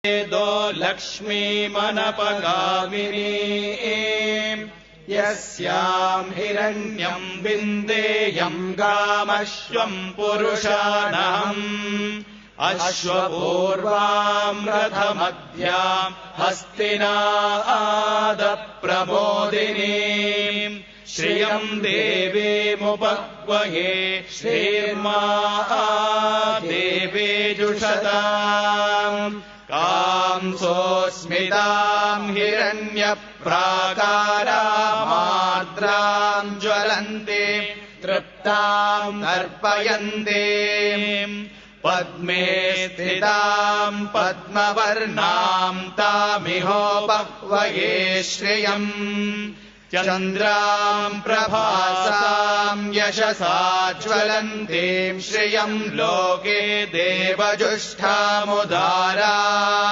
वेदो लक्ष्मीमनपगामिनी यस्याम् हिरण्यम् विन्देयम् गामश्वम् पुरुषाणहम् अश्वपूर्वाम् रथमध्याम् हस्तिनादप्रमोदिनीम् श्रियम् देवीमुपक्वये श्रीर्मा देवेजुषताम् कांसोऽस्मिताम् हिरण्यप्राकारामार्द्राम् ज्वलन्ते तृप्ताम् तर्पयन्ते पद्मे स्थिताम् पद्मवर्णाम् तामिहोपक्वये श्रियम् चन्द्राम् प्रभासाम् यशसा ज्वलन्तीम् श्रियम् लोके देवजुष्टामुदारा